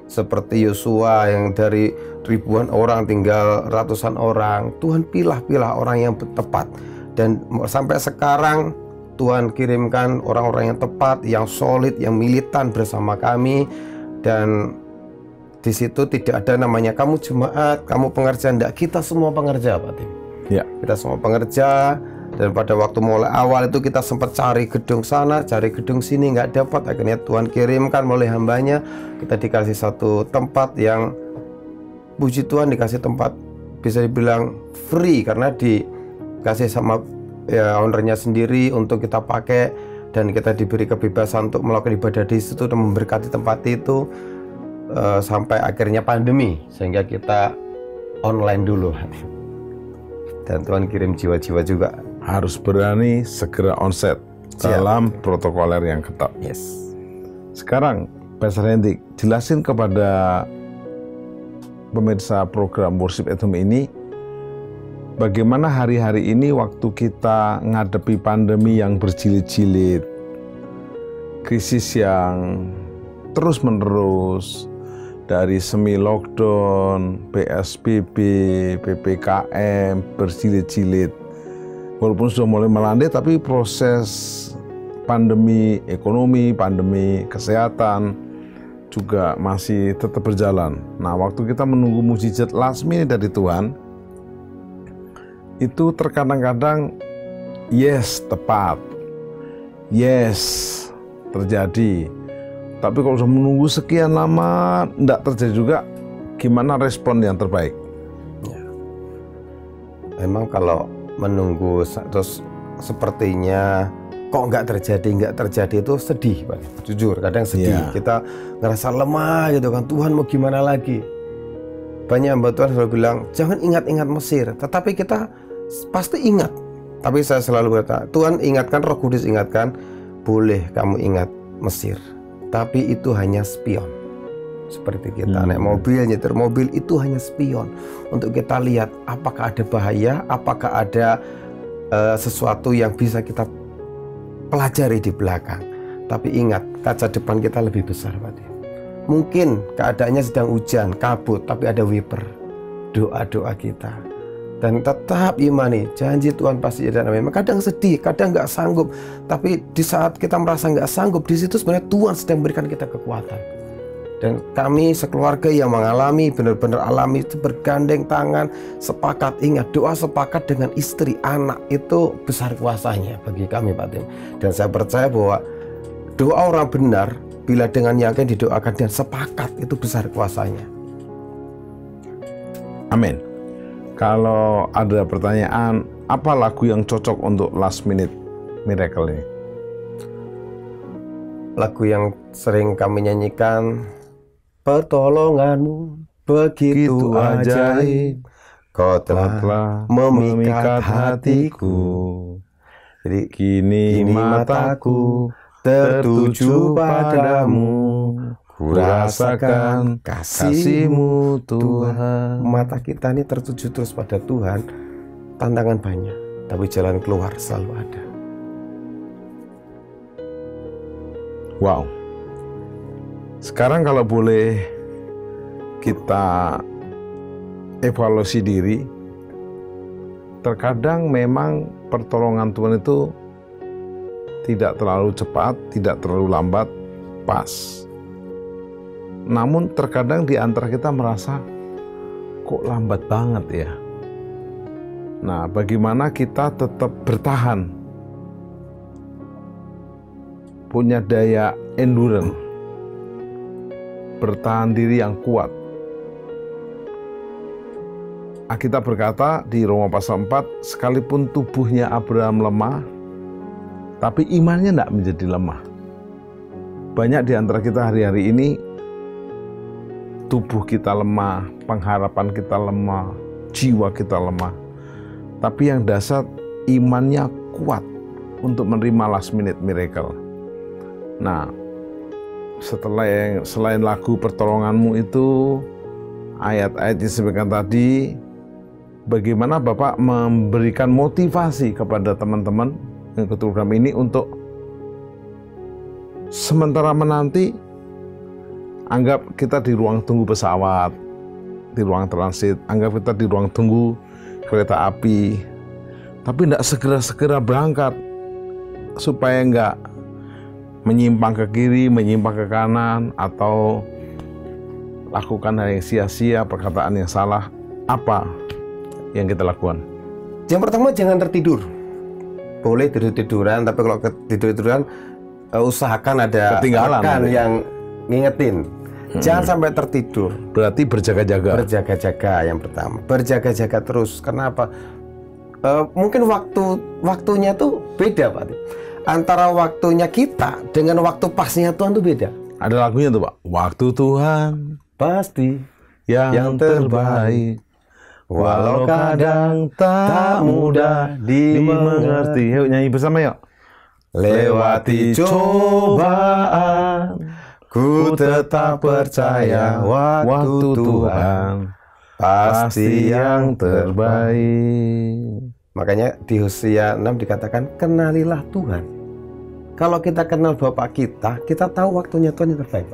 seperti Yosua yang dari ribuan orang tinggal ratusan orang. Tuhan pilah-pilah orang yang tepat, dan sampai sekarang Tuhan kirimkan orang-orang yang tepat, yang solid, yang militan bersama kami. Dan di situ tidak ada namanya kamu jemaat, kamu pengerja. Enggak, kita semua pengerja, Pak Tim. Ya. Kita semua pengerja. Dan pada waktu mulai awal itu kita sempat cari gedung sana, cari gedung sini, nggak dapat. Akhirnya Tuhan kirimkan melalui hambanya, kita dikasih satu tempat yang, puji Tuhan, dikasih tempat bisa dibilang free, karena dikasih sama ya ownernya sendiri untuk kita pakai, dan kita diberi kebebasan untuk melakukan ibadah di situ dan memberkati tempat itu sampai akhirnya pandemi, sehingga kita online dulu. Dan Tuhan kirim jiwa-jiwa juga. Harus berani segera onset dalam protokoler yang ketat. Yes. Sekarang, Pastor Hendrik, jelasin kepada pemirsa program Worship at Home ini, bagaimana hari-hari ini waktu kita ngadepi pandemi yang berjilid-jilid, krisis yang terus-menerus, dari semi lockdown, PSBB, PPKM, berjilid-jilid. Walaupun sudah mulai melandai, tapi proses pandemi ekonomi, pandemi kesehatan juga masih tetap berjalan. Nah, waktu kita menunggu mukjizat last minute dari Tuhan, itu terkadang-kadang yes, tepat, yes, terjadi. Tapi kalau sudah menunggu sekian lama, tidak terjadi juga, gimana respon yang terbaik? Ya. Memang kalau menunggu terus sepertinya kok nggak terjadi itu sedih, Pak. Jujur, kadang sedih. Kita ngerasa lemah gitu kan. Tuhan mau gimana lagi? Banyak hamba Tuhan selalu bilang, jangan ingat-ingat Mesir. Tetapi kita pasti ingat. Tapi saya selalu berkata, Tuhan ingatkan, Roh Kudus ingatkan, boleh kamu ingat Mesir, tapi itu hanya spion. Seperti kita naik mobil, nyetir mobil, itu hanya spion untuk kita lihat apakah ada bahaya, apakah ada sesuatu yang bisa kita pelajari di belakang. Tapi ingat, kaca depan kita lebih besar, Pak. Mungkin keadaannya sedang hujan, kabut, tapi ada wiper, doa-doa kita. Dan tetap imani, janji Tuhan pasti ada. Memang kadang sedih, kadang nggak sanggup, tapi di saat kita merasa nggak sanggup, di situ sebenarnya Tuhan sedang memberikan kita kekuatan. Dan kami sekeluarga yang mengalami, benar-benar alami itu, bergandeng tangan, sepakat. Ingat, doa sepakat dengan istri, anak, itu besar kuasanya bagi kami, Pak Tim. Dan saya percaya bahwa doa orang benar, bila dengan yakin didoakan dan sepakat, itu besar kuasanya. Amin. Kalau ada pertanyaan, apa lagu yang cocok untuk last minute miracle ini? Lagu yang sering kami nyanyikan, pertolonganmu begitu ajaib, kau telah memikat hatiku. Jadi kini mataku tertuju padamu, ku rasakan kasih-Mu Tuhan. Mata kita ini tertuju terus pada Tuhan. Tantangan banyak, tapi jalan keluar selalu ada. Wow. Sekarang kalau boleh kita evaluasi diri, terkadang memang pertolongan Tuhan itu tidak terlalu cepat, tidak terlalu lambat, pas. Namun terkadang di antara kita merasa, kok lambat banget ya? Nah, bagaimana kita tetap bertahan, punya daya endurance, bertahan diri yang kuat. Alkitab berkata di Roma pasal 4, sekalipun tubuhnya Abraham lemah, tapi imannya tidak menjadi lemah. Banyak di antara kita hari-hari ini, tubuh kita lemah, pengharapan kita lemah, jiwa kita lemah. Tapi yang dasar imannya kuat untuk menerima last minute miracle. Nah, selain lagu pertolonganmu itu, ayat-ayat yang disebutkan tadi, bagaimana Bapak memberikan motivasi kepada teman-teman yang ikut program ini untuk sementara menanti, Anggap kita di ruang tunggu pesawat, di ruang transit, anggap kita di ruang tunggu kereta api, tapi tidak segera-segera berangkat supaya nggak menyimpang ke kiri, menyimpang ke kanan, atau lakukan hal yang sia-sia, perkataan yang salah. Apa yang kita lakukan? Yang pertama, jangan tertidur. Boleh tidur-tiduran, tapi kalau tidur-tiduran usahakan ada ketinggalan rekan yang ngingetin. Jangan sampai tertidur. Berarti berjaga-jaga. Berjaga-jaga yang pertama. Berjaga-jaga terus. Kenapa? Mungkin waktunya tuh beda, Pak. Antara waktunya kita dengan waktu pasnya Tuhan tuh beda. Ada lagunya tuh, Pak. Waktu Tuhan pasti yang terbaik, walau kadang tak mudah dimengerti. Yuk nyanyi bersama yuk. Lewati cobaan, ku tetap percaya waktu Tuhan pasti yang terbaik. Makanya di Hosea 6 dikatakan, kenalilah Tuhan. Kalau kita kenal Bapak kita tahu waktunya Tuhan yang terbaik.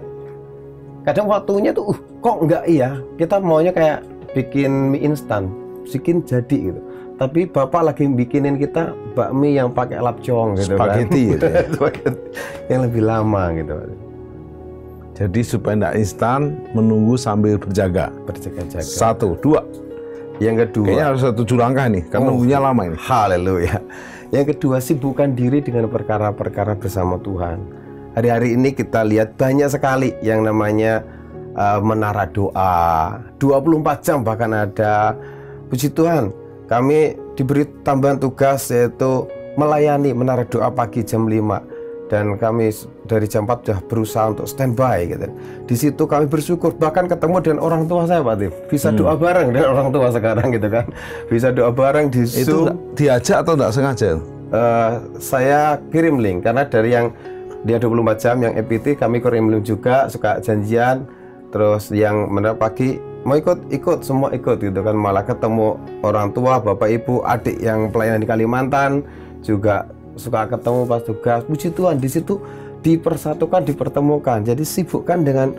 Kadang waktunya tuh kok enggak iya, kita maunya kayak bikin mie instan, bikin jadi gitu. Tapi Bapak lagi bikinin kita bakmi yang pakai lapcong gitu, spaghetti gitu ya. yang lebih lama gitu. Jadi supaya tidak instan, menunggu sambil berjaga. Berjaga-jaga. 1, 2. Yang kedua, kayaknya harus 7 langkah nih, karena nunggunya lama ini. Haleluya. Yang kedua, sibukkan diri dengan perkara-perkara bersama Tuhan. Hari-hari ini kita lihat banyak sekali yang namanya menara doa. 24 jam bahkan ada. Puji Tuhan, kami diberi tambahan tugas yaitu melayani menara doa pagi jam 5. Dan kami dari jam 4 sudah berusaha untuk standby gitu. Di situ kami bersyukur, bahkan ketemu dengan orang tua saya, Pak Tif. Bisa doa bareng dengan orang tua sekarang gitu kan. Bisa doa bareng di Zoom. Itu diajak atau tidak sengaja? Saya kirim link, karena dari yang dia 24 jam, yang EPT kami kirim link juga, suka janjian. Terus yang menara pagi mau ikut, semua ikut gitu kan. Malah ketemu orang tua, bapak ibu, adik yang pelayanan di Kalimantan juga suka ketemu pas tugas. Puji Tuhan, di situ dipersatukan, dipertemukan. Jadi sibukkan dengan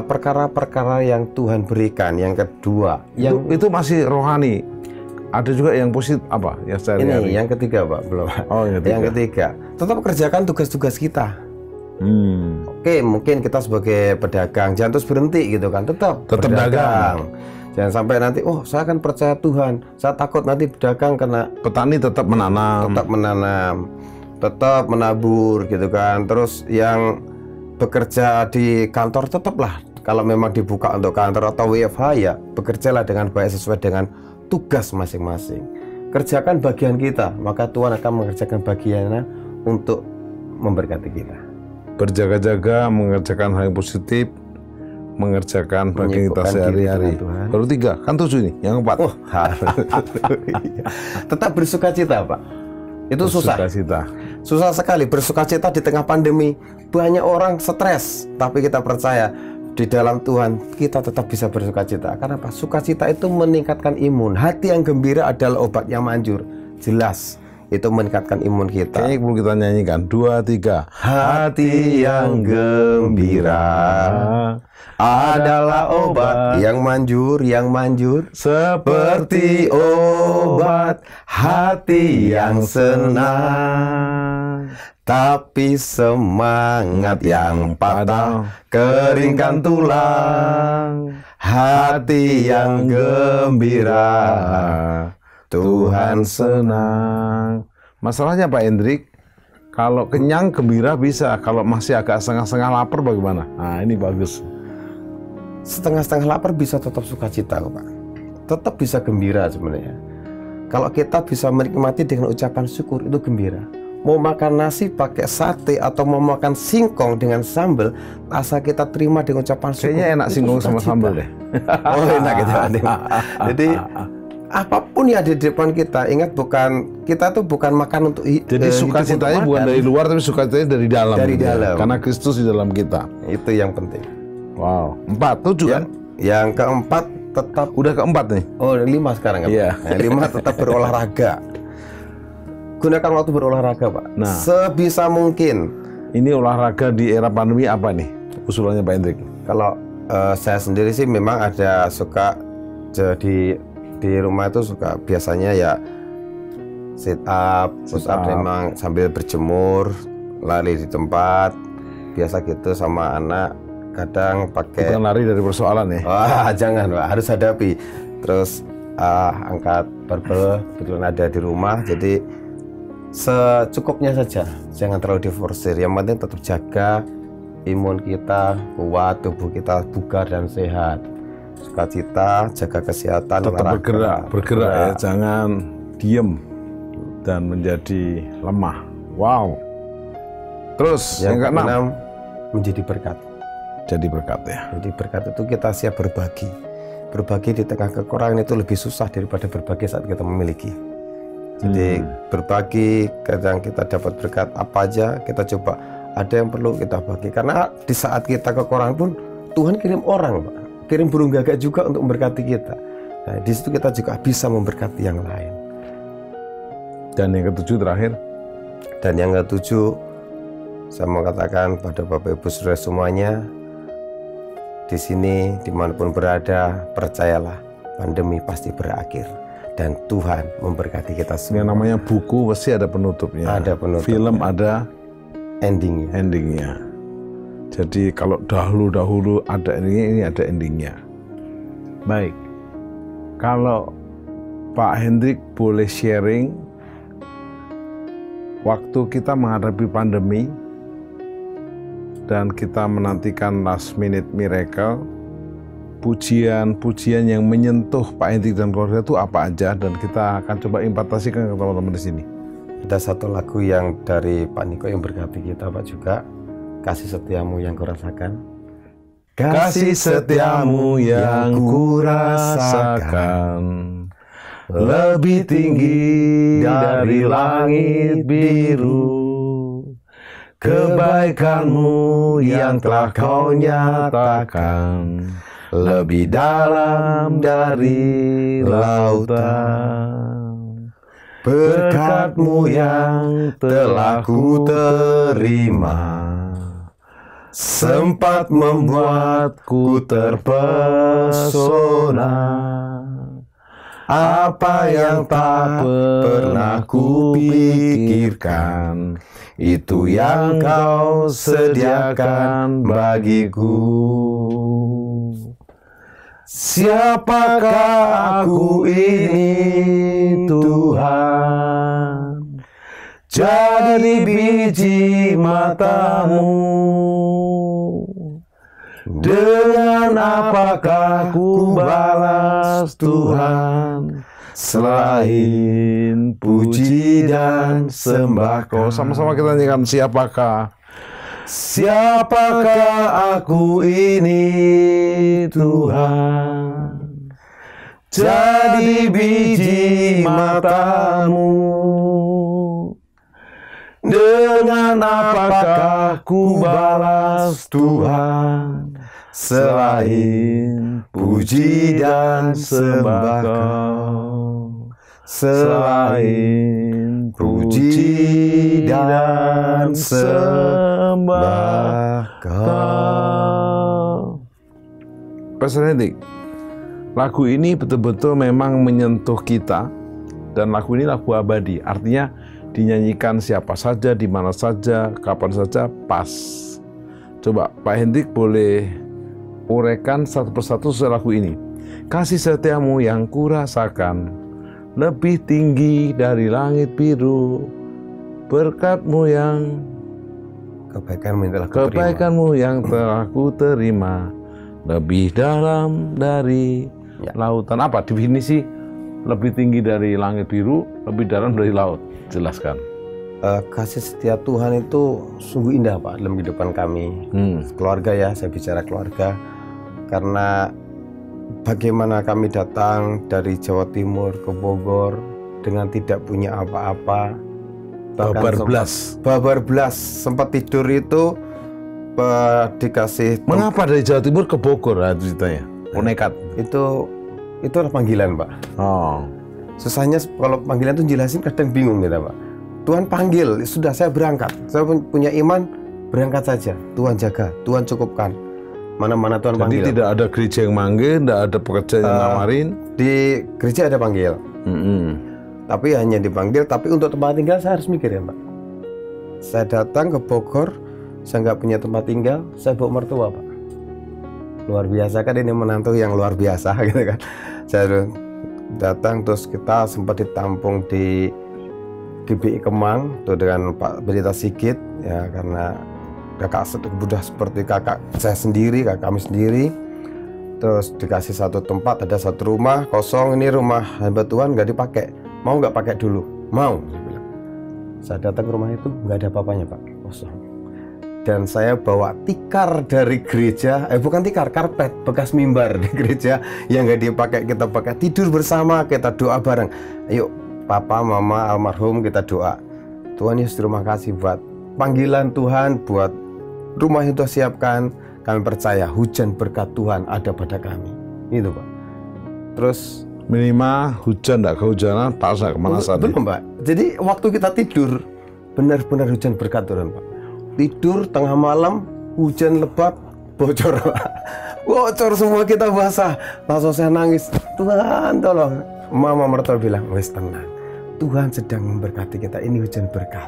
perkara-perkara yang Tuhan berikan. Yang kedua, itu masih rohani. Ada juga yang positif apa? Ini yang ketiga, Pak, belum. Oh, yang ketiga, tetap kerjakan tugas-tugas kita. Oke, mungkin kita sebagai pedagang jangan terus berhenti gitu kan. Tetap berdagang. Jangan sampai nanti, saya akan percaya Tuhan, saya takut nanti berdagang kena. Petani tetap menanam, tetap menabur gitu kan. Terus yang bekerja di kantor tetaplah, kalau memang dibuka untuk kantor atau WFH ya bekerjalah dengan baik sesuai dengan tugas masing-masing. Kerjakan bagian kita, maka Tuhan akan mengerjakan bagiannya untuk memberkati kita. Berjaga-jaga, mengerjakan hal yang positif, mengerjakan bagian kita sehari-hari. Baru 3, kan 7 ini, yang 4. Tetap bersukacita, Pak. Itu susah. Susah sekali bersukacita di tengah pandemi. Banyak orang stres, tapi kita percaya di dalam Tuhan kita tetap bisa bersukacita. Karena apa? Sukacita itu meningkatkan imun. Hati yang gembira adalah obat yang manjur. Jelas. Itu meningkatkan imun kita. Kayaknya perlu kita nyanyikan 2, 3. Hati yang gembira adalah obat yang manjur seperti obat hati yang senang. Tapi semangat yang patah keringkan tulang. Hati yang gembira Tuhan senang. Masalahnya Pak Hendrik, kalau kenyang gembira bisa, kalau masih agak setengah-setengah lapar bagaimana? Nah ini bagus. Setengah-setengah lapar bisa tetap sukacita, Pak. Tetap bisa gembira sebenarnya. Kalau kita bisa menikmati dengan ucapan syukur, itu gembira. Mau makan nasi pakai sate atau mau makan singkong dengan sambal, asal kita terima dengan ucapan syukur. Kayaknya enak singkong sama sambal deh. Oh enak gitu. Jadi apapun yang ada di depan kita, ingat kita tuh bukan makan untuk. Jadi sukacitanya bukan dari luar, tapi sukacitanya dari dalam. Dari dalam. Karena Kristus di dalam kita. Itu yang penting. Wow. 4, 7 kan? Yang keempat tetap. Udah keempat nih. Oh 5 sekarang kan? Iya. 5 tetap berolahraga. Gunakan waktu berolahraga, Pak. Nah, sebisa mungkin. Ini olahraga di era pandemi apa nih usulannya Pak Hendrik? Kalau saya sendiri sih memang ada suka jadi di rumah itu suka biasanya ya sit up, push up memang sambil berjemur, lari di tempat biasa gitu sama anak. Kadang pakai Bukan lari dari persoalan ya. Wah, jangan Pak, harus hadapi. Terus angkat barbel, kebetulan ada di rumah, jadi secukupnya saja, jangan terlalu diforsir. Yang penting tetap jaga imun kita kuat, tubuh kita bugar dan sehat. Sukacita, jaga kesehatan, Tetap bergerak ya, jangan diem dan menjadi lemah. Wow. Terus yang keenam, menjadi berkat. jadi berkat ya. Jadi berkat itu kita siap berbagi. Berbagi di tengah kekurangan itu lebih susah daripada berbagi saat kita memiliki. Jadi berbagi, kadang kita dapat berkat apa aja, kita coba ada yang perlu kita bagi. Karena di saat kita kekurangan pun Tuhan kirim orang, Pak. Kirim burung gagak juga untuk memberkati kita. Nah, di situ kita juga bisa memberkati yang lain. Dan yang ketujuh terakhir. Dan yang ketujuh, saya mau katakan pada Bapak Ibu Saudara semuanya, di sini dimanapun berada, percayalah pandemi pasti berakhir dan Tuhan memberkati kita semua. Yang namanya buku pasti ada penutupnya. Ada penutupnya. Film ada endingnya. Jadi kalau dahulu ada endingnya, ini ada endingnya. Baik. Kalau Pak Hendrik boleh sharing, waktu kita menghadapi pandemi dan kita menantikan last minute miracle, pujian-pujian yang menyentuh Pak Hendrik dan keluarga itu apa aja, dan kita akan coba implementasikan ke teman-teman di sini. Ada satu lagu yang dari Pak Niko yang berkati kita, Pak, juga, Kasih Setiamu Yang Kurasakan. Kasih setiamu yang kurasakan lebih tinggi dari langit biru, kebaikanmu yang telah kau nyatakan lebih dalam dari lautan. Berkat-Mu yang telah ku terima sempat membuatku terpesona. Apa yang tak pernah ku pikirkan, itu yang Kau sediakan bagiku. Siapakah aku ini Tuhan? Jadi biji mata-Mu. Dengan apakah ku balas Tuhan, selain puji dan sembah Kau? Sama-sama kita nyanyikan, Siapakah aku ini Tuhan? Jadi biji mata-Mu. Dengan apakah ku balas Tuhan, selain puji dan sembah Kau? Selain puji dan sembah Kau. Pastor Hendrik, lagu ini betul-betul memang menyentuh kita, dan lagu ini lagu abadi, artinya dinyanyikan siapa saja, di mana saja, kapan saja, pas. Coba Pak Hendrik boleh uraikan satu persatu lagu ini. Kasih setiamu yang kurasakan lebih tinggi dari langit biru, berkat-Mu yang kebaikan-Mu yang telah ku terima lebih dalam dari lautan. Apa definisi lebih tinggi dari langit biru, lebih dalam dari laut? Jelaskan. Kasih setia Tuhan itu sungguh indah, Pak, dalam kehidupan kami. Keluarga ya, saya bicara keluarga. Karena bagaimana kami datang dari Jawa Timur ke Bogor dengan tidak punya apa-apa. Babar belas, sempat tidur itu dikasih. Mengapa dari Jawa Timur ke Bogor? Itu ceritanya. Nekat. Itu adalah panggilan, Pak. Oh. Susahnya kalau panggilan itu jelasin kadang bingung kita, Pak. Tuhan panggil, sudah saya berangkat. Saya punya iman, berangkat saja. Tuhan jaga, Tuhan cukupkan. mana-mana Tuhan panggil. Jadi tidak ada gereja yang manggil, tidak ada pekerja yang nawarin. Di gereja ada panggil, tapi hanya dipanggil. Tapi untuk tempat tinggal saya harus mikir ya Pak. Saya datang ke Bogor, saya nggak punya tempat tinggal, saya bawa mertua Pak. Luar biasa kan, ini menantu yang luar biasa gitu kan. Saya datang, terus kita sempat ditampung di GBI Kemang tuh dengan Pak Pendeta Sigit ya, karena kakak sudah seperti kakak saya sendiri, kakak kami sendiri. Terus dikasih satu tempat, ada satu rumah kosong, ini rumah hamba Tuhan nggak dipakai, mau nggak pakai dulu? Mau, saya bilang. Saya datang ke rumah itu nggak ada apa-apanya Pak, kosong. Dan saya bawa tikar dari gereja, bukan tikar, karpet bekas mimbar di gereja yang nggak dipakai, kita pakai, tidur bersama, kita doa bareng. Ayo papa, mama, almarhum, kita doa. Tuhan Yesus, terima kasih buat panggilan Tuhan, buat rumah itu siapkan. Kami percaya hujan berkat Tuhan ada pada kami. Itu Pak. Terus Minimal hujan, tidak kehujanan, panas, tidak kemanasan. Belum Pak. Jadi waktu kita tidur, benar-benar hujan berkat Tuhan Pak. Tidur tengah malam, hujan lebat, bocor Pak. Bocor semua, kita basah. Langsung saya nangis, Tuhan tolong. Mama mertua bilang, wes tenang, Tuhan sedang memberkati kita, ini hujan berkat.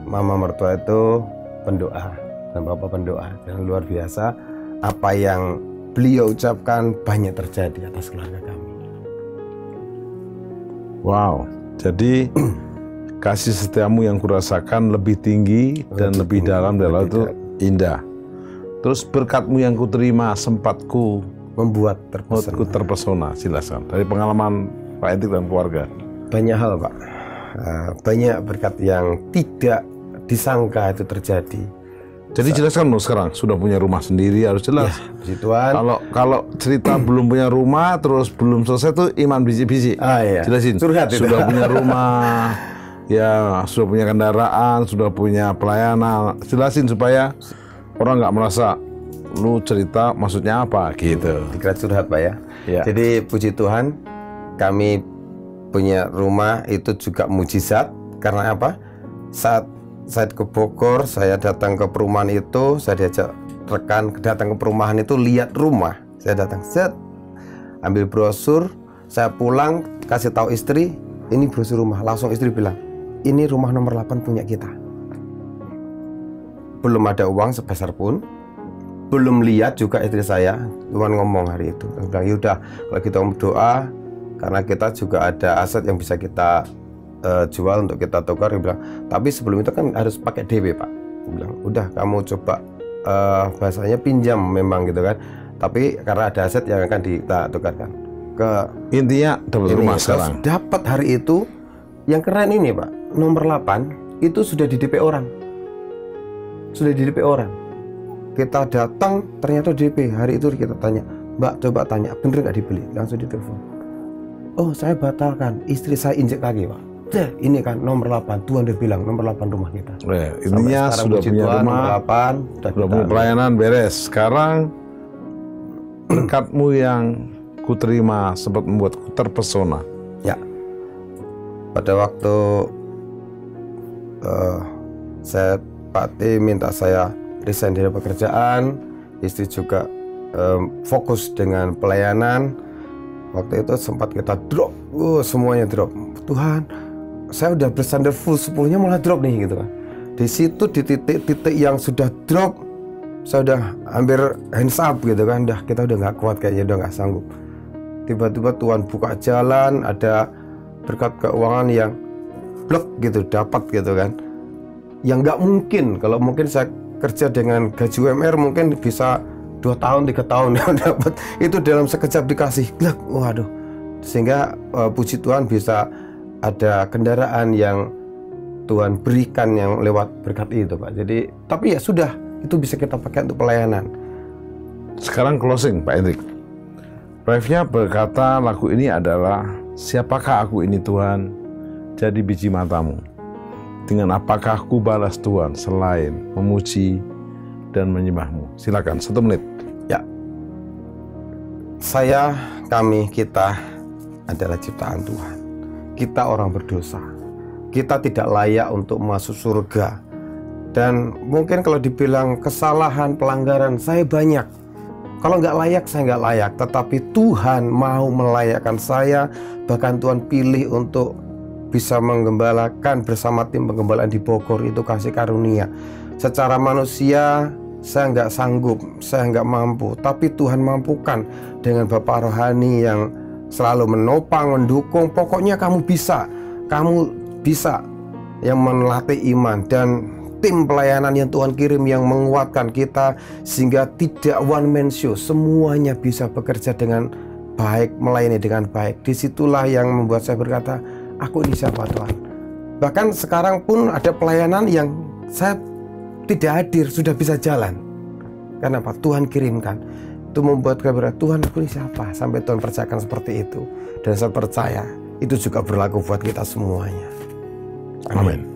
Mama mertua itu pendoa dan bapak pendoa, dan luar biasa apa yang beliau ucapkan banyak terjadi atas keluarga kami. Wow, jadi kasih setiamu yang kurasakan lebih tinggi dan lebih dalam itu indah. Terus berkatmu yang kuterima sempatku membuat terpesona. Silakan dari pengalaman Pak Hendrik dan keluarga. Banyak hal Pak, banyak berkat yang tidak disangka itu terjadi. Jadi jelaskan loh, sekarang sudah punya rumah sendiri, harus jelas. Ya, puji Tuhan. Kalau cerita belum punya rumah terus belum selesai tuh iman bisi-bisi. Iya. Jelasin. Sudah punya rumah, ya sudah punya kendaraan, sudah punya pelayanan. Jelasin supaya orang nggak merasa lu cerita maksudnya apa gitu. Dikira curhat Pak ya. Ya. Jadi puji Tuhan, kami punya rumah itu juga mujizat. Karena apa? Saat saya ke Bogor, saya datang ke perumahan itu, saya diajak rekan datang ke perumahan itu, lihat rumah. Saya datang, ambil brosur, saya pulang, kasih tahu istri, ini brosur rumah. Langsung istri bilang, ini rumah nomor 8 punya kita. Belum ada uang sepeser pun, belum lihat juga istri saya. Tuhan ngomong hari itu, dia bilang, yaudah kalau kita berdoa, karena kita juga ada aset yang bisa kita jual untuk kita tukar. Dia bilang, tapi sebelum itu kan harus pakai DP Pak. Dia bilang, udah kamu coba bahasanya pinjam memang gitu kan, tapi karena ada aset yang akan kita tukarkan ke, intinya dapat rumah sekarang. Dapat hari itu. Yang keren ini Pak, nomor 8 itu sudah di DP orang, sudah di DP orang. Kita datang ternyata DP. Hari itu kita tanya, Mbak coba tanya bener nggak dibeli, langsung ditelepon. Oh saya batalkan, istri saya injek kaki Pak. Ini kan nomor 8, Tuhan udah bilang nomor 8 rumah kita. Intinya sudah punya Tuhan, rumah, nomor 8, sudah punya pelayanan beres. Sekarang berkatmu yang kuterima sempat membuatku terpesona. Ya, pada waktu saya Pak T minta saya resign dari pekerjaan, istri juga fokus dengan pelayanan. Waktu itu sempat kita drop, semuanya drop. Tuhan, saya udah bersandar full, 10-nya malah drop nih gitu kan. Di situ di titik-titik yang sudah drop, saya udah hampir hands up gitu kan. Kita udah nggak kuat kayaknya, udah nggak sanggup. Tiba-tiba Tuhan buka jalan, ada berkat keuangan yang blok gitu, dapat gitu kan. Yang nggak mungkin, kalau mungkin saya kerja dengan gaji UMR mungkin bisa 2 tahun, 3 tahun dapat. Itu dalam sekejap dikasih, waduh. Sehingga puji Tuhan bisa ada kendaraan yang Tuhan berikan yang lewat berkat itu Pak. Jadi, tapi ya sudah, itu bisa kita pakai untuk pelayanan. Sekarang closing Pak Hendrik. Refnya berkata lagu ini adalah, siapakah aku ini Tuhan, jadi biji matamu. Dengan apakah ku balas Tuhan selain memuji dan menyembahmu. Silakan 1 menit. Ya, kami, kita adalah ciptaan Tuhan. Kita orang berdosa. Kita tidak layak untuk masuk surga. Dan mungkin kalau dibilang kesalahan, pelanggaran, saya banyak. Kalau nggak layak, saya nggak layak. Tetapi Tuhan mau melayakkan saya. Bahkan Tuhan pilih untuk bisa menggembalakan bersama tim penggembalaan di Bogor. Itu kasih karunia. Secara manusia, saya nggak sanggup, saya nggak mampu. Tapi Tuhan mampukan dengan Bapak rohani yang selalu menopang, mendukung. Pokoknya kamu bisa yang melatih iman. Dan tim pelayanan yang Tuhan kirim yang menguatkan kita sehingga tidak one man show, semuanya bisa bekerja dengan baik, melayani dengan baik. Disitulah yang membuat saya berkata, aku ini siapa Tuhan. Bahkan sekarang pun ada pelayanan yang saya tidak hadir, sudah bisa jalan. Kenapa? Tuhan kirimkan. Itu membuat saya berkata, Tuhan, aku ini siapa? Sampai Tuhan percayakan seperti itu. Dan saya percaya itu juga berlaku buat kita semuanya. Amin.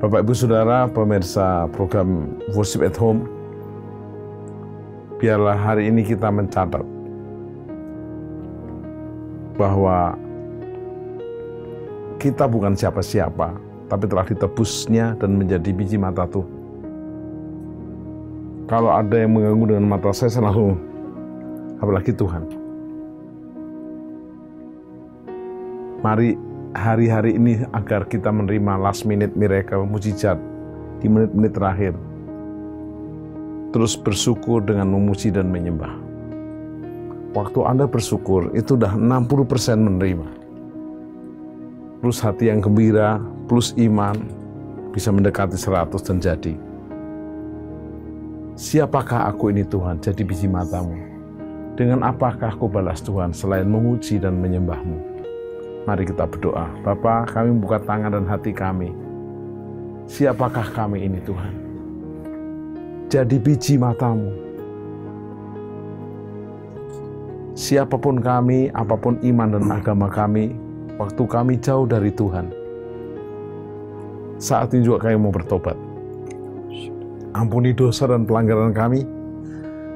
Bapak Ibu Saudara pemirsa program Worship at Home, biarlah hari ini kita mencatat bahwa kita bukan siapa-siapa, tapi telah ditebusnya dan menjadi biji mata Tuhan. Kalau ada yang mengganggu dengan mata saya selalu, apalagi Tuhan. Mari hari-hari ini agar kita menerima last minute miracle, mujizat di menit-menit terakhir. Terus bersyukur dengan memuji dan menyembah. Waktu Anda bersyukur, itu udah 60% menerima. Plus hati yang gembira, plus iman, bisa mendekati 100 dan jadi. Siapakah aku ini Tuhan, jadi biji matamu? Dengan apakah aku balas Tuhan selain memuji dan menyembahmu? Mari kita berdoa. Bapa, kami buka tangan dan hati kami. Siapakah kami ini Tuhan? Jadi biji matamu. Siapapun kami, apapun iman dan agama kami, waktu kami jauh dari Tuhan, saat ini juga kami mau bertobat. Ampuni dosa dan pelanggaran kami.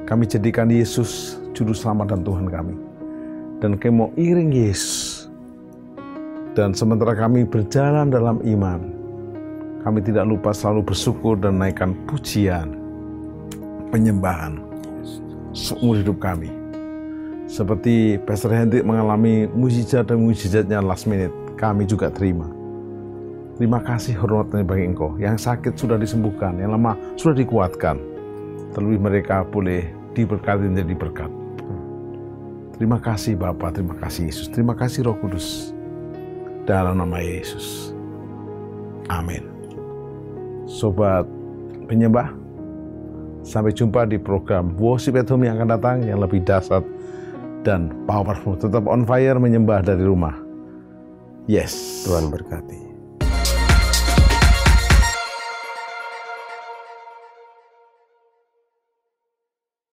Kami jadikan Yesus Juru Selamat dan Tuhan kami. Dan kami mau iring Yesus. Dan sementara kami berjalan dalam iman, kami tidak lupa selalu bersyukur dan naikkan pujian, penyembahan seumur hidup kami. Seperti Pastor Hendrik mengalami mujizat dan mujizatnya last minute, kami juga terima. Terima kasih hormatnya bagi Engkau. Yang sakit sudah disembuhkan, yang lemah sudah dikuatkan. Terlebih mereka boleh diberkati menjadi berkat. Terima kasih Bapa, terima kasih Yesus, terima kasih Roh Kudus. Dalam nama Yesus. Amin. Sobat penyembah, sampai jumpa di program Worship at Home yang akan datang yang lebih dahsyat dan powerful. Tetap on fire menyembah dari rumah. Yes. Tuhan berkati.